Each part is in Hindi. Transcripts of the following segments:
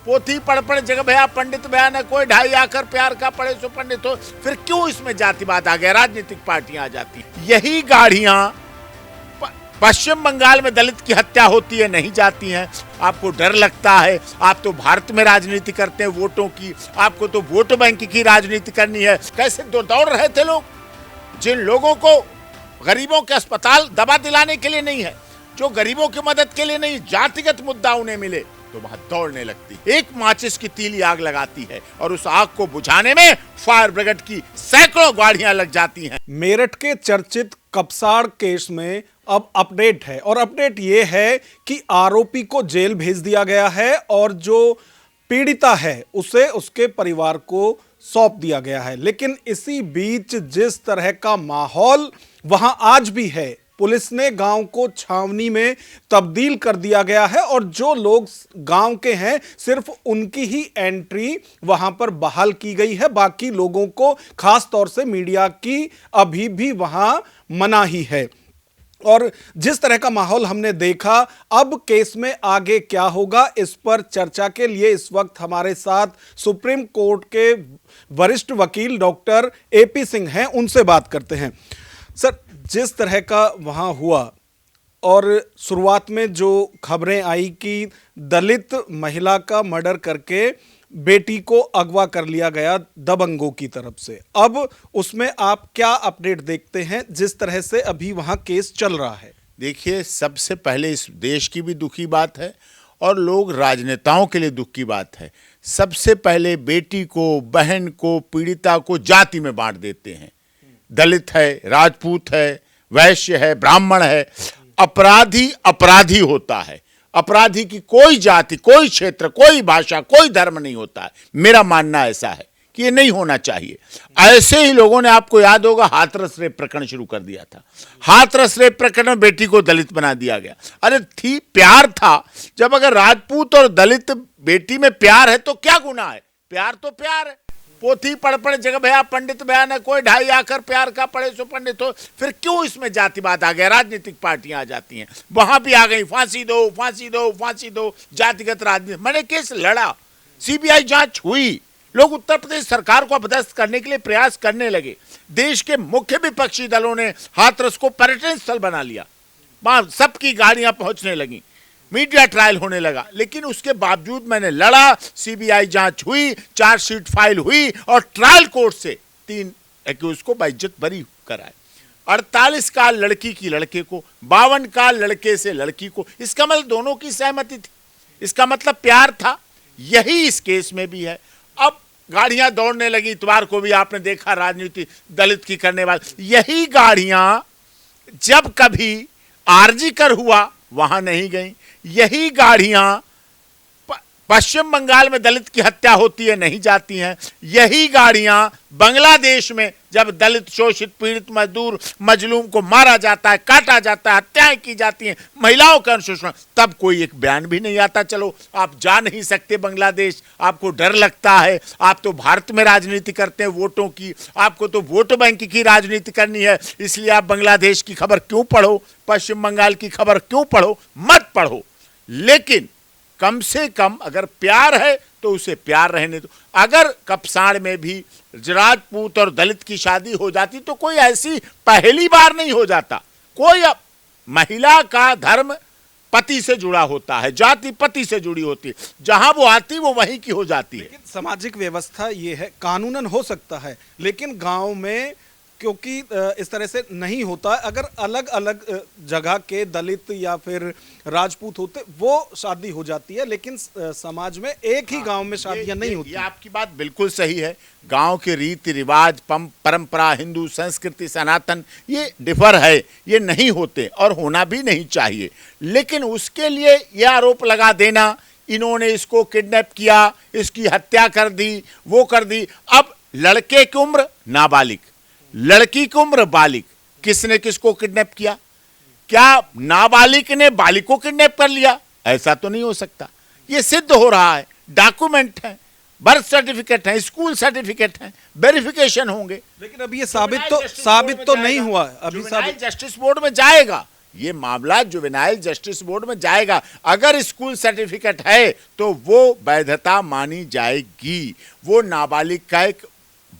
पोथी पढ़ पढ़ जग भया पंडित भया न कोई, ढाई आकर प्यार का पढ़े सो पंडित हो। फिर क्यों इसमें जातिवाद आ गया, राजनीतिक पार्टियां आ जाती। यही गाड़ियां पश्चिम बंगाल में दलित की हत्या होती है नहीं जाती हैं, आपको डर लगता है। आप तो भारत में राजनीति करते हैं वोटों की, आपको तो वोट बैंक की राजनीति करनी है। कैसे दौड़ रहे थे लोग, जिन लोगों को गरीबों के अस्पताल दवा दिलाने के लिए नहीं है, जो गरीबों की मदद के लिए नहीं, जातिगत मुद्दा उन्हें मिले तो वहां दौड़ने लगती। एक माचिस की तीली आग लगाती है और उस आग को बुझाने में फायर ब्रिगेड की सैकड़ों गाड़ियां लग जाती हैं। मेरठ के चर्चित कपसाड़ केस में अब अपडेट है, और अपडेट ये है कि आरोपी को जेल भेज दिया गया है और जो पीड़िता है उसे उसके परिवार को सौंप दिया गया है। लेकिन इसी बीच जिस तरह का माहौल वहां आज भी है, पुलिस ने गांव को छावनी में तब्दील कर दिया गया है और जो लोग गांव के हैं सिर्फ उनकी ही एंट्री वहां पर बहाल की गई है, बाकी लोगों को खास तौर से मीडिया की अभी भी वहां मनाही है। और जिस तरह का माहौल हमने देखा, अब केस में आगे क्या होगा, इस पर चर्चा के लिए इस वक्त हमारे साथ सुप्रीम कोर्ट के वरिष्ठ वकील डॉक्टर एपी सिंह हैं, उनसे बात करते हैं। सर, जिस तरह का वहां हुआ और शुरुआत में जो खबरें आई कि दलित महिला का मर्डर करके बेटी को अगवा कर लिया गया दबंगों की तरफ से, अब उसमें आप क्या अपडेट देखते हैं जिस तरह से अभी वहां केस चल रहा है? देखिए, सबसे पहले इस देश की भी दुखी बात है और लोग राजनेताओं के लिए दुख की बात है। सबसे पहले बेटी को, बहन को, पीड़िता को जाति में बांट देते हैं। दलित है, राजपूत है, वैश्य है, ब्राह्मण है। अपराधी अपराधी होता है। अपराधी की कोई जाति, कोई क्षेत्र, कोई भाषा, कोई धर्म नहीं होता है। मेरा मानना ऐसा है कि ये नहीं होना चाहिए। ऐसे ही लोगों ने, आपको याद होगा, हाथरस रेप प्रकरण शुरू कर दिया था। हाथरस रेप प्रकरण में बेटी को दलित बना दिया गया। अरे थी, प्यार था। जब अगर राजपूत और दलित बेटी में प्यार है तो क्या गुनाह है? प्यार तो प्यार है। पोथी पढ़ पढ़ जग भया पंडित भया न कोई, ढाई आकर प्यार का पढ़े सो पंडित हो। फिर क्यों इसमें जातिवाद आ गया, राजनीतिक पार्टियां आ जाती हैं। वहां भी आ गई, फांसी दो, फांसी दो, फांसी दो, जातिगत राजनीति। मैंने केस लड़ा, सीबीआई जांच हुई, लोग उत्तर प्रदेश सरकार को अपदस्थ करने के लिए प्रयास करने लगे। देश के मुख्य विपक्षी दलों ने हाथरस को पर्यटन स्थल बना लिया, वहां सबकी गाड़ियां पहुंचने लगी, मीडिया ट्रायल होने लगा। लेकिन उसके बावजूद मैंने लड़ा, सीबीआई जांच हुई, चार्जशीट फाइल हुई और ट्रायल कोर्ट से 3 एक्यूज को बाइज्जत बरी कराए। 48 का लड़की की लड़के को, 52 का लड़के से लड़की को। इसका मतलब दोनों की सहमति थी, इसका मतलब प्यार था। यही इस केस में भी है। अब गाड़ियां दौड़ने लगी। इतवार को भी आपने देखा राजनीति दलित की करने वाले। यही गाड़ियां जब कभी आरजी कर हुआ वहां नहीं गई। यही गाड़ियां पश्चिम बंगाल में दलित की हत्या होती है नहीं जाती हैं। यही गाड़ियां बांग्लादेश में जब दलित शोषित पीड़ित मजदूर मजलूम को मारा जाता है, काटा जाता है, हत्याएं की जाती हैं, महिलाओं का शोषण, तब कोई एक बयान भी नहीं आता। चलो, आप जा नहीं सकते बांग्लादेश, आपको डर लगता है। आप तो भारत में राजनीति करते हैं वोटों की, आपको तो वोट बैंक की राजनीति करनी है, इसलिए आप बांग्लादेश की खबर क्यों पढ़ो, पश्चिम बंगाल की खबर क्यों पढ़ो? मत पढ़ो। लेकिन कम से कम अगर प्यार है तो उसे प्यार रहने दो। अगर कपसाड़ में भी राजपूत और दलित की शादी हो जाती तो कोई ऐसी पहली बार नहीं हो जाता। कोई महिला का धर्म पति से जुड़ा होता है, जाति पति से जुड़ी होती है, जहां वो आती वो वहीं की हो जाती है। लेकिन सामाजिक व्यवस्था ये है, कानूनन हो सकता है, लेकिन गांव में क्योंकि इस तरह से नहीं होता। अगर अलग अलग जगह के दलित या फिर राजपूत होते वो शादी हो जाती है, लेकिन समाज में एक ही गांव में शादियां नहीं होती। ये आपकी बात बिल्कुल सही है। गांव के रीति रिवाज, परंपरा, हिंदू संस्कृति, सनातन, ये डिफर है, ये नहीं होते और होना भी नहीं चाहिए। लेकिन उसके लिए यह आरोप लगा देना, इन्होंने इसको किडनैप किया, इसकी हत्या कर दी, वो कर दी। अब लड़के की उम्र नाबालिग, लड़की की उम्र बालिग, किसने किसको किडनैप किया? क्या नाबालिग ने बालिग को किडनैप कर लिया? ऐसा तो नहीं हो सकता। ये सिद्ध हो रहा है, डॉक्यूमेंट है, बर्थ सर्टिफिकेट है, स्कूल सर्टिफिकेट है, वेरिफिकेशन होंगे। लेकिन अभी ये साबित तो नहीं हुआ। अभी जस्टिस बोर्ड में जाएगा, ये मामला जुवेनाइल जस्टिस बोर्ड में जाएगा। अगर स्कूल सर्टिफिकेट है तो वो वैधता मानी जाएगी। वो नाबालिग का एक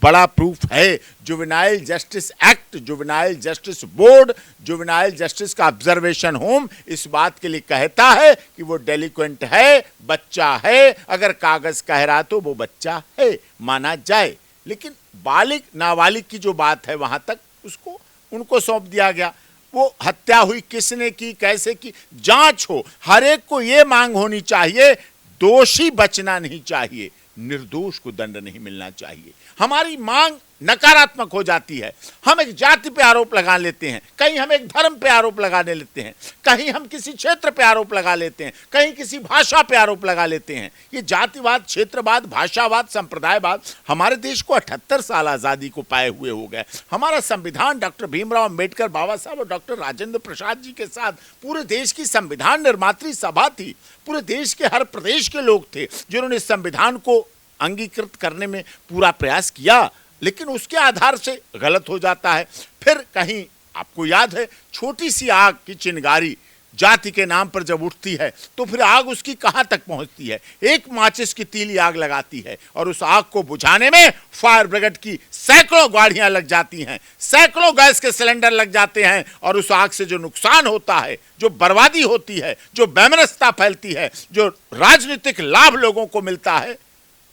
बड़ा प्रूफ है। Juvenile justice act, juvenile justice board, juvenile justice का ऑब्जर्वेशन होम इस बात के लिए कहता है कि वो डेलिक्वेंट है, बच्चा है। अगर कागज कह रहा तो वो बच्चा है, माना जाए। लेकिन बालिग नाबालिग की जो बात है वहां तक उसको उनको सौंप दिया गया। वो हत्या हुई, किसने की, कैसे की, जांच हो। हर एक को ये मांग होनी चाहिए, दोषी बचना नहीं चाहिए, निर्दोष को दंड नहीं मिलना चाहिए। हमारी मांग नकारात्मक हो जाती है। हम एक जाति पे आरोप लगा लेते हैं, कहीं हम एक धर्म पे आरोप लगाने लेते हैं, कहीं हम किसी क्षेत्र पे आरोप लगा लेते हैं, कहीं किसी भाषा पे आरोप लगा लेते हैं। ये जातिवाद, क्षेत्रवाद, भाषावाद, संप्रदायवाद हमारे देश को 78 साल आजादी को पाए हुए हो गए। हमारा संविधान डॉक्टर भीमराव अंबेडकर, बाबा साहब और डॉक्टर राजेंद्र प्रसाद जी के साथ पूरे देश की संविधान निर्मात्री सभा थी। पूरे देश के हर प्रदेश के लोग थे जिन्होंने इस संविधान को अंगीकृत करने में पूरा प्रयास किया। लेकिन उसके आधार से गलत हो जाता है। फिर कहीं आपको याद है, छोटी सी आग की चिंगारी जाति के नाम पर जब उठती है तो फिर आग उसकी कहां तक पहुंचती है। एक माचिस की तीली आग लगाती है और उस आग को बुझाने में फायर ब्रिगेड की सैकड़ों गाड़ियां लग जाती हैं, सैकड़ों गैस के सिलेंडर लग जाते हैं। और उस आग से जो नुकसान होता है, जो बर्बादी होती है, जो वैमनस्यता फैलती है, जो राजनीतिक लाभ लोगों को मिलता है,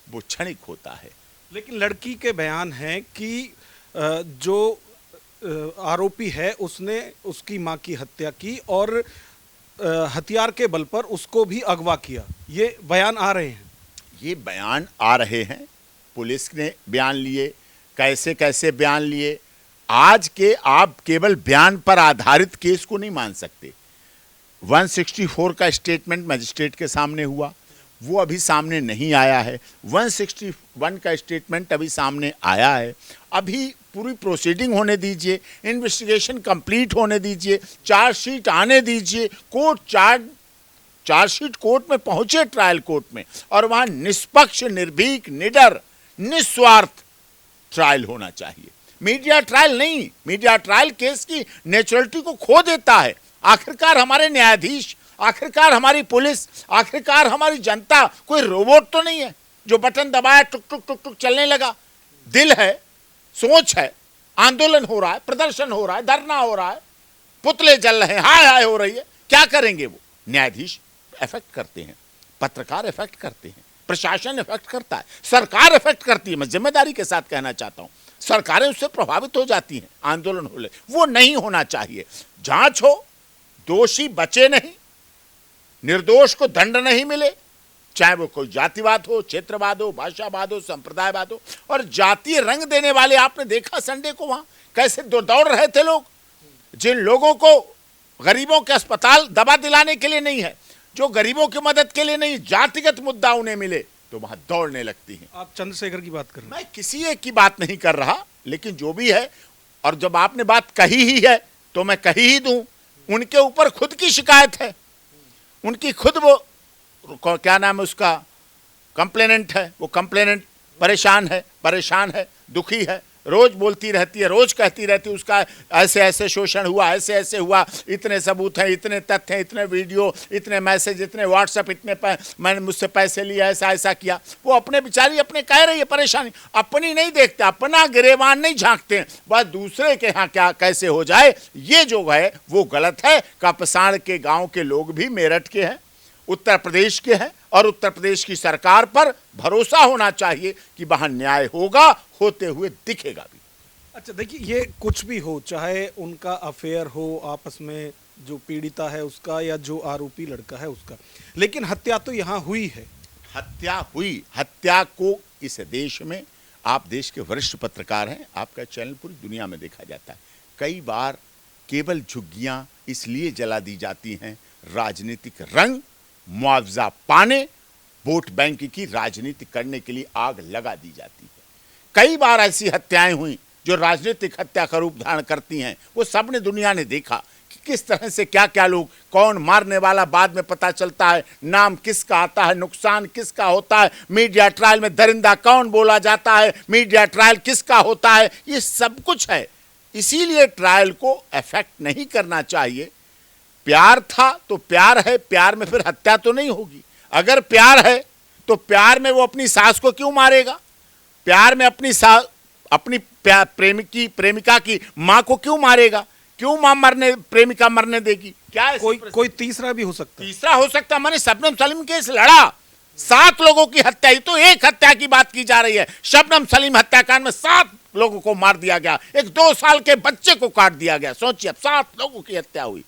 वो क्षणिक होता है। लेकिन लड़की के बयान है कि जो आरोपी है उसने उसकी मां की हत्या की और हथियार के बल पर उसको भी अगवा किया। ये बयान आ रहे हैं। ये बयान आ रहे हैं, पुलिस ने बयान लिए, कैसे कैसे बयान लिए। आज के आप केवल बयान पर आधारित केस को नहीं मान सकते। 164 का स्टेटमेंट मजिस्ट्रेट के सामने हुआ, वो अभी सामने नहीं आया है। 161 का स्टेटमेंट अभी सामने आया है। अभी पूरी प्रोसीडिंग होने दीजिए, इन्वेस्टिगेशन कंप्लीट होने दीजिए, चार्जशीट आने दीजिए। चार्जशीट कोर्ट में पहुंचे, ट्रायल कोर्ट में, और वहां निष्पक्ष, निर्भीक, निडर, निस्वार्थ ट्रायल होना चाहिए। मीडिया ट्रायल नहीं। मीडिया ट्रायल केस की नेचुरलिटी को खो देता है। आखिरकार हमारे न्यायाधीश, आखिरकार हमारी पुलिस, आखिरकार हमारी जनता कोई रोबोट तो नहीं है जो बटन दबाया टुक टुक टुक टुक चलने लगा। दिल है, सोच है, आंदोलन हो रहा है, प्रदर्शन हो रहा है, धरना हो रहा है, पुतले जल रहे हैं, हाय हाय हो रही है। क्या करेंगे वो? न्यायाधीश इफेक्ट करते हैं, पत्रकार इफेक्ट करते हैं, प्रशासन इफेक्ट करता है, सरकार इफेक्ट करती है। मैं जिम्मेदारी के साथ कहना चाहता हूं, सरकारें उससे प्रभावित हो जाती हैं। आंदोलन हो ले, वो नहीं होना चाहिए। जांच हो, दोषी बचे नहीं, निर्दोष को दंड नहीं मिले, चाहे वो कोई जातिवाद हो, क्षेत्रवाद हो, भाषावाद हो, संप्रदायवाद हो। और जातीय रंग देने वाले आपने देखा संडे को वहां कैसे दौड़ रहे थे लोग। जिन लोगों को गरीबों के अस्पताल दवा दिलाने के लिए नहीं है, जो गरीबों की मदद के लिए नहीं, जातिगत मुद्दा उन्हें मिले तो वहां दौड़ने लगती हैं। आप चंद्रशेखर की बात कर रहे हैं। मैं किसी एक की बात नहीं कर रहा, लेकिन जो भी है, और जब आपने बात कही ही है तो मैं कही ही दूं। उनके ऊपर खुद की शिकायत है, उनकी खुद वो क्या नाम है उसका, कंप्लेनेंट है। वो कंप्लेनेंट परेशान है, दुखी है, रोज बोलती रहती है, रोज कहती रहती है उसका ऐसे ऐसे शोषण हुआ, ऐसे ऐसे हुआ, इतने सबूत हैं, इतने तथ्य हैं, इतने वीडियो, इतने मैसेज, इतने व्हाट्सएप, मैंने मुझसे पैसे लिए, ऐसा ऐसा किया। वो अपने बेचारी अपने कह रही है परेशानी, अपनी नहीं देखते, अपना गिरेबान नहीं झांकते, बस दूसरे के यहाँ क्या कैसे हो जाए, ये जो है वो गलत है। कपसाण के गांव के लोग भी मेरठ के हैं, उत्तर प्रदेश के हैं, और उत्तर प्रदेश की सरकार पर भरोसा होना चाहिए कि वहां न्याय होगा, होते हुए दिखेगा भी। अच्छा देखिए, ये कुछ भी हो, चाहे उनका अफेयर हो आपस में, जो पीड़िता है उसका या जो आरोपी लड़का है उसका, लेकिन हत्या तो यहाँ हुई है। हत्या हुई। हत्या को इस देश में, आप देश के वरिष्ठ पत्रकार हैं, आपका चैनल पूरी दुनिया में देखा जाता है। कई बार केवल झुग्गियां इसलिए जला दी जाती हैं, राजनीतिक रंग, मुआवजा पाने, वोट बैंक की राजनीति करने के लिए आग लगा दी जाती है। कई बार ऐसी हत्याएं हुई जो राजनीतिक हत्या का रूप धारण करती हैं। वो सबने, दुनिया ने देखा कि किस तरह से क्या क्या लोग, कौन मारने वाला बाद में पता चलता है, नाम किसका आता है, नुकसान किसका होता है, मीडिया ट्रायल में दरिंदा कौन बोला जाता है, मीडिया ट्रायल किसका होता है, ये सब कुछ है। इसीलिए ट्रायल को अफेक्ट नहीं करना चाहिए। प्यार था तो प्यार है, प्यार में फिर हत्या तो नहीं होगी। अगर प्यार है तो प्यार में वो अपनी सास को क्यों मारेगा? प्यार में अपनी प्रेमिका की मां को क्यों मारेगा? क्यों प्रेमिका मरने देगी? क्या कोई तीसरा भी हो सकता है। तीसरा हो सकता है। मैंने शबनम सलीम केस लड़ा, 7 लोगों की हत्या, तो एक हत्या की बात की जा रही है। शबनम सलीम हत्याकांड में 7 लोगों को मार दिया गया, एक 2 साल के बच्चे को काट दिया गया। सोचिए, अब 7 लोगों की हत्या हुई,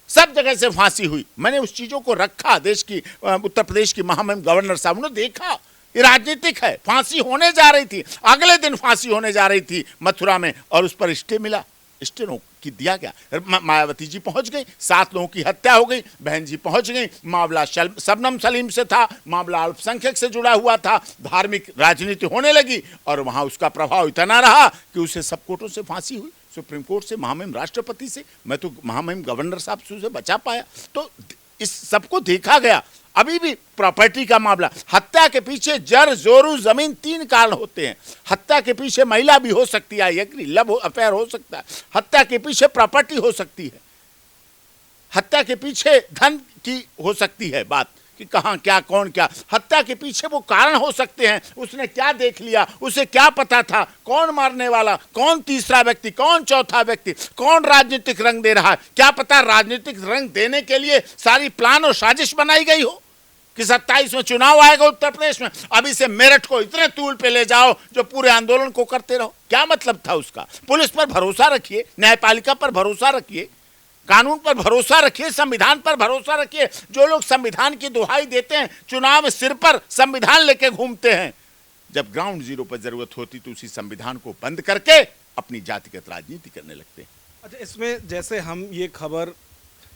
सब जगह से फांसी हुई। मैंने उस चीजों को रखा, देश की उत्तर प्रदेश की महामहिम गवर्नर साहब ने देखा, ये राजनीतिक है। फांसी होने जा रही थी, अगले दिन फांसी होने जा रही थी मथुरा में, और उस पर स्टे मिला, स्टे की दिया गया। मायावती जी पहुंच गई, 7 लोगों की हत्या हो गई, बहन जी पहुंच गई। मामला शबनम सलीम से था, मामला अल्पसंख्यक से जुड़ा हुआ था, धार्मिक राजनीति होने लगी, और वहां उसका प्रभाव इतना रहा कि उसे सब कोर्टों से फांसी हुई, सुप्रीम कोर्ट से, महामहिम राष्ट्रपति से, मैं तो महामहिम गवर्नर साहब से उसे बचा पाया। तो इस सबको देखा गया। अभी भी प्रॉपर्टी का मामला, हत्या के पीछे जर जोरू जमीन 3 कारण होते हैं। हत्या के पीछे महिला भी हो सकती है, एग्री, लव अफेयर हो सकता है। हत्या के पीछे प्रॉपर्टी हो सकती है, हत्या के पीछे धन की हो सकती है बात कि कहां क्या, कौन क्या। हत्या के पीछे वो कारण हो सकते हैं, उसने क्या देख लिया, उसे क्या पता था, कौन मारने वाला, कौन तीसरा व्यक्ति, कौन चौथा व्यक्ति, कौन राजनीतिक रंग दे रहा है। क्या पता राजनीतिक रंग देने के लिए सारी प्लान और साजिश बनाई गई हो कि 27 में चुनाव आएगा उत्तर प्रदेश में, अब इसे मेरठ को इतने तूल पे ले जाओ जो पूरे आंदोलन को करते रहो। क्या मतलब था उसका? पुलिस पर भरोसा रखिए, न्यायपालिका पर भरोसा रखिए, कानून पर भरोसा रखिए, संविधान पर भरोसा रखिए। जो लोग संविधान की दुहाई देते हैं, चुनाव में सिर पर संविधान लेके घूमते हैं, जब ग्राउंड जीरो पर जरूरत होती तो उसी संविधान को बंद करके अपनी जातिगत राजनीति करने लगते हैं। अच्छा, इसमें जैसे हम ये खबर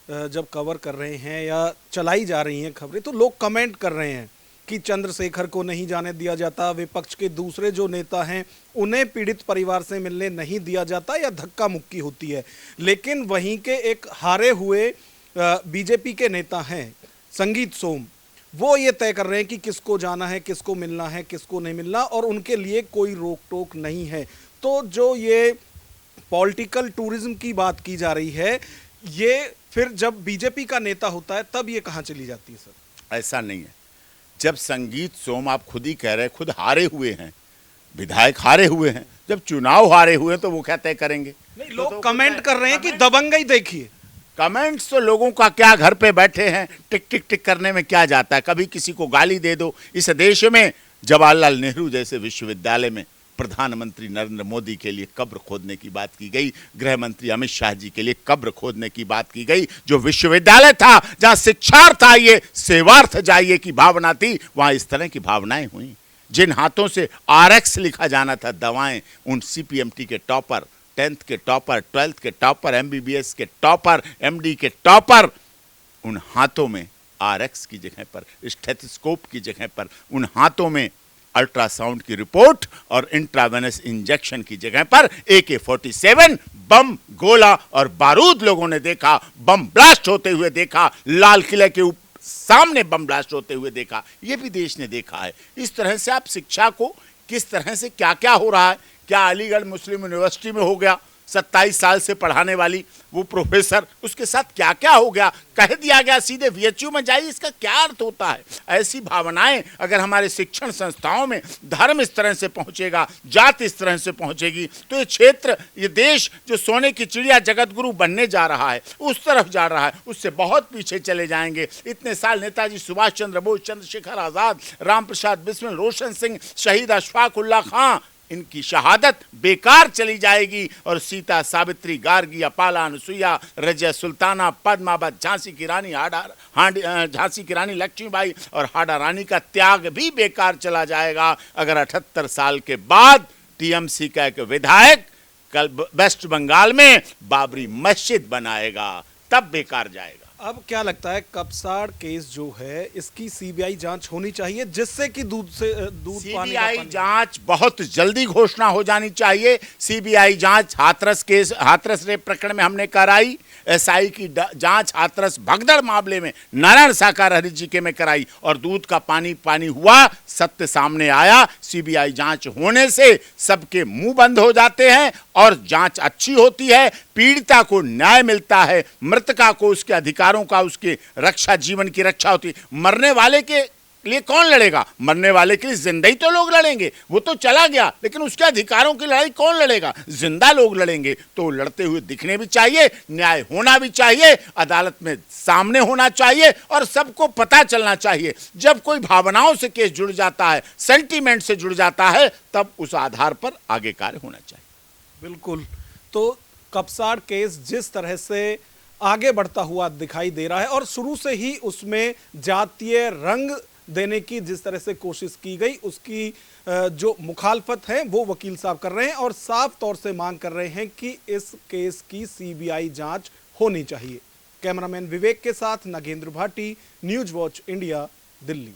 जब कवर कर रहे हैं या चलाई जा रही हैं खबरें, तो लोग कमेंट कर रहे हैं कि चंद्रशेखर को नहीं जाने दिया जाता, विपक्ष के दूसरे जो नेता हैं उन्हें पीड़ित परिवार से मिलने नहीं दिया जाता या धक्का मुक्की होती है। लेकिन वहीं के एक हारे हुए बीजेपी के नेता हैं संगीत सोम, वो ये तय कर रहे हैं कि किसको जाना है, किसको मिलना है, किसको नहीं मिलना, और उनके लिए कोई रोक टोक नहीं है। तो जो ये पॉलिटिकल टूरिज्म की बात की जा रही है, ये फिर जब बीजेपी का नेता होता है तब ये कहां चली जाती है सर? ऐसा नहीं है। जब संगीत सोम, आप खुद ही कह रहे हैं, खुद हारे हुए हैं, विधायक हारे हुए हैं, जब चुनाव हारे हुए हैं तो वो क्या तय करेंगे? नहीं, लोग कमेंट कर रहे हैं कि दबंगई देखिए। कमेंट्स तो लोगों का क्या, घर पे बैठे हैं, टिक टिक टिक करने में क्या जाता है? कभी किसी को गाली दे दो। इस देश में जवाहरलाल नेहरू जैसे विश्वविद्यालय में प्रधानमंत्री नरेंद्र मोदी के लिए कब्र खोदने की बात की गई, गृह मंत्री अमित शाह जी के लिए कब्र खोदने की बात की गई। जो विश्वविद्यालय था, जहां शिक्षार्थ आइए, सेवार्थ जाइए की भावना थी, वहां इस तरह की भावनाएं हुई। जिन हाथों से RX लिखा जाना था, दवाएं, उन CPMT के टॉपर, 10th के टॉपर, 12th के टॉपर, MBBS के टॉपर, MD के टॉपर, उन हाथों में RX की जगह पर, स्टेथोस्कोप की जगह पर, उन हाथों में अल्ट्रासाउंड की रिपोर्ट और इंट्रावेनस इंजेक्शन की जगह पर AK-47 बम, गोला और बारूद लोगों ने देखा। बम ब्लास्ट होते हुए देखा, लाल किले के सामने बम ब्लास्ट होते हुए देखा, ये भी देश ने देखा है। इस तरह से आप शिक्षा को किस तरह से क्या क्या हो रहा है, क्या अलीगढ़ मुस्लिम यूनिवर्सिटी में हो गया, 27 साल से पढ़ाने वाली वो प्रोफेसर, उसके साथ क्या क्या हो गया, कह दिया गया सीधे VHU में जाइए, इसका क्या अर्थ होता है? ऐसी भावनाएं अगर हमारे शिक्षण संस्थाओं में, धर्म इस तरह से पहुंचेगा, जात इस तरह से पहुंचेगी, तो ये क्षेत्र, ये देश जो सोने की चिड़िया जगत गुरु बनने जा रहा है, उस तरफ जा रहा है, उससे बहुत पीछे चले जाएंगे। इतने साल नेताजी सुभाष चंद्र बोस, चंद्रशेखर आजाद, राम प्रसाद बिस्मिल, रोशन सिंह, शहीद अशफाक उल्ला खां, इनकी शहादत बेकार चली जाएगी और सीता, सावित्री, गार्गी, अपाला, अनुसुईया, रजिया सुल्ताना, पद्मावत, झांसी की रानी झांसी की रानी लक्ष्मीबाई और हाडा रानी का त्याग भी बेकार चला जाएगा अगर 78 साल के बाद TMC का एक विधायक कल वेस्ट बंगाल में बाबरी मस्जिद बनाएगा, तब बेकार जाएगा। अब क्या लगता है, कपसाड़ केस जो है इसकी CBI जांच होनी चाहिए, जिससे कि दूध पानी का CBI जांच बहुत जल्दी घोषणा हो जानी चाहिए। CBI जांच हाथरस रेप प्रकरण में हमने कराई, एसआई की जांच हाथरस भगदड़ मामले में नारायण साकार हरिजीके में कराई और दूध का पानी पानी हुआ, सत्य सामने आया। सीबीआई जांच होने से सबके मुंह बंद हो जाते हैं और जांच अच्छी होती है, पीड़िता को न्याय मिलता है, मृतका को उसके अधिकारों का, उसके रक्षा, जीवन की रक्षा होती है। मरने वाले के लिए कौन लड़ेगा? मरने वाले के लिए जिंदा ही तो लोग लड़ेंगे, वो तो चला गया, लेकिन उसके अधिकारों की लड़ाई कौन लड़ेगा? जिंदा लोग लड़ेंगे। तो लड़ते हुए दिखने भी चाहिए, न्याय होना भी चाहिए, अदालत में सामने होना चाहिए और सबको पता चलना चाहिए। जब कोई भावनाओं से केस जुड़ जाता है, सेंटीमेंट से जुड़ जाता है, तब उस आधार पर आगे कार्य होना चाहिए। बिल्कुल। तो कपसाड़ केस जिस तरह से आगे बढ़ता हुआ दिखाई दे रहा है और शुरू से ही उसमें जातीय रंग देने की जिस तरह से कोशिश की गई, उसकी जो मुखालफत है वो वकील साहब कर रहे हैं और साफ तौर से मांग कर रहे हैं कि इस केस की सीबीआई जांच होनी चाहिए। कैमरामैन विवेक के साथ Nagendra Bhati, news watch India, Delhi.